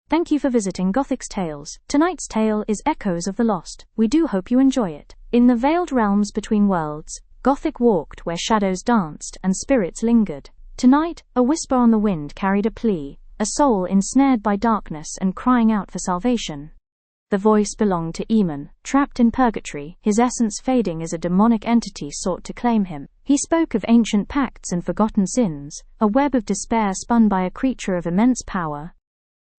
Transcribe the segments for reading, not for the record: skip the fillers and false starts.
Thank you for visiting Gothic's Tales. Tonight's tale is Echoes of the Lost. We do hope you enjoy it. In the veiled realms between worlds, Gothic walked where shadows danced and spirits lingered. Tonight, a whisper on the wind carried a plea, a soul ensnared by darkness and crying out for salvation. The voice belonged to Eamon, trapped in purgatory, his essence fading as a demonic entity sought to claim him. He spoke of ancient pacts and forgotten sins, a web of despair spun by a creature of immense power.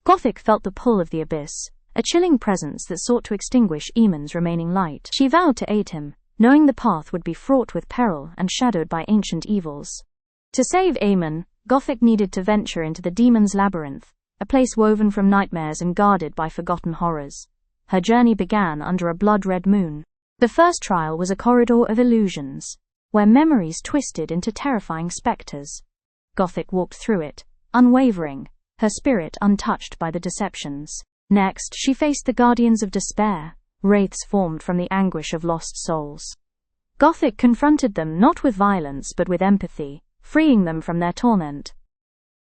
Gothic felt the pull of the abyss, a chilling presence that sought to extinguish Eamon's remaining light. She vowed to aid him, knowing the path would be fraught with peril and shadowed by ancient evils. To save Eamon, Gothic needed to venture into the demon's labyrinth, a place woven from nightmares and guarded by forgotten horrors. Her journey began under a blood-red moon. The first trial was a corridor of illusions, where memories twisted into terrifying specters. Gothic walked through it, unwavering, her spirit untouched by the deceptions. Next, she faced the guardians of despair, wraiths formed from the anguish of lost souls. Gothic confronted them not with violence but with empathy, freeing them from their torment.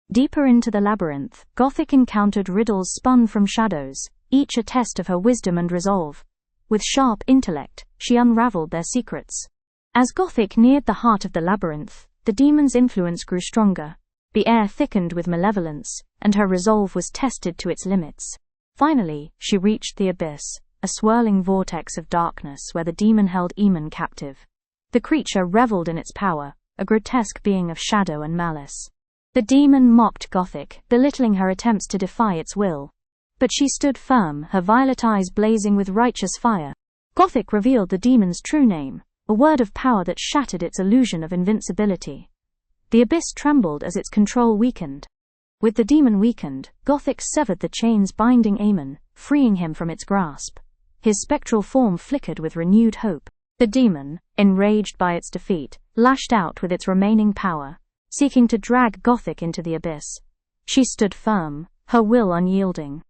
Deeper into the labyrinth, Gothic encountered riddles spun from shadows, each a test of her wisdom and resolve. With sharp intellect, she unraveled their secrets. As Gothic neared the heart of the labyrinth, the demon's influence grew stronger. The air thickened with malevolence, and her resolve was tested to its limits. Finally, she reached the abyss, a swirling vortex of darkness where the demon held Eamon captive. The creature reveled in its power, a grotesque being of shadow and malice. The demon mocked Gothic, belittling her attempts to defy its will. But she stood firm, her violet eyes blazing with righteous fire. Gothic revealed the demon's true name, a word of power that shattered its illusion of invincibility. The abyss trembled as its control weakened. With the demon weakened, Gothic severed the chains binding Eamon, freeing him from its grasp. His spectral form flickered with renewed hope. The demon, enraged by its defeat, lashed out with its remaining power, seeking to drag Gothic into the abyss. She stood firm, her will unyielding.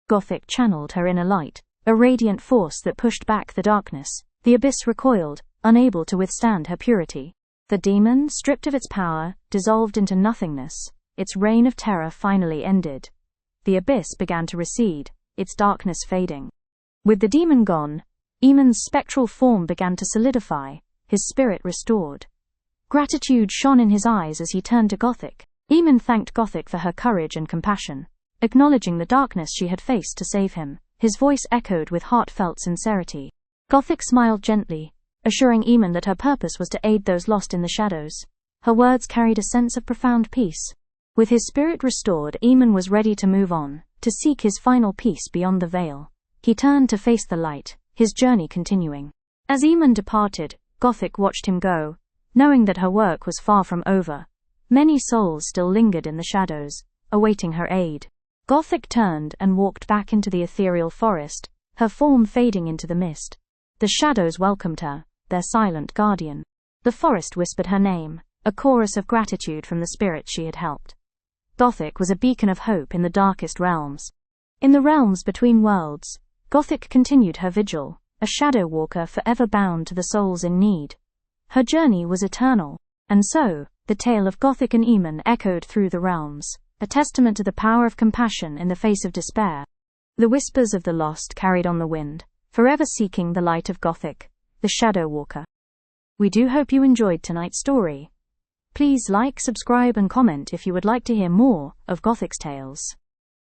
Gothic channeled her inner light, a radiant force that pushed back the darkness. The abyss recoiled, unable to withstand her purity. The demon, stripped of its power, dissolved into nothingness. Its reign of terror finally ended. The abyss began to recede, its darkness fading. With the demon gone, Eamon's spectral form began to solidify, his spirit restored. Gratitude shone in his eyes as he turned to Gothic. Eamon thanked Gothic for her courage and compassion, acknowledging the darkness she had faced to save him. His voice echoed with heartfelt sincerity. Gothic smiled gently, assuring Eamon that her purpose was to aid those lost in the shadows. Her words carried a sense of profound peace. With his spirit restored, Eamon was ready to move on, to seek his final peace beyond the veil. He turned to face the light, his journey continuing. As Eamon departed, Gothic watched him go, knowing that her work was far from over. Many souls still lingered in the shadows, awaiting her aid. Gothic turned and walked back into the ethereal forest, her form fading into the mist. The shadows welcomed her, their silent guardian. The forest whispered her name, a chorus of gratitude from the spirits she had helped. Gothic was a beacon of hope in the darkest realms. In the realms between worlds, Gothic continued her vigil, a shadow walker forever bound to the souls in need. Her journey was eternal, and so, the tale of Gothic and Eamon echoed through the realms, a testament to the power of compassion in the face of despair. The whispers of the lost carried on the wind, forever seeking the light of Gothic, the shadow walker. We do hope you enjoyed tonight's story. Please like, subscribe and comment if you would like to hear more of Gothic's Tales.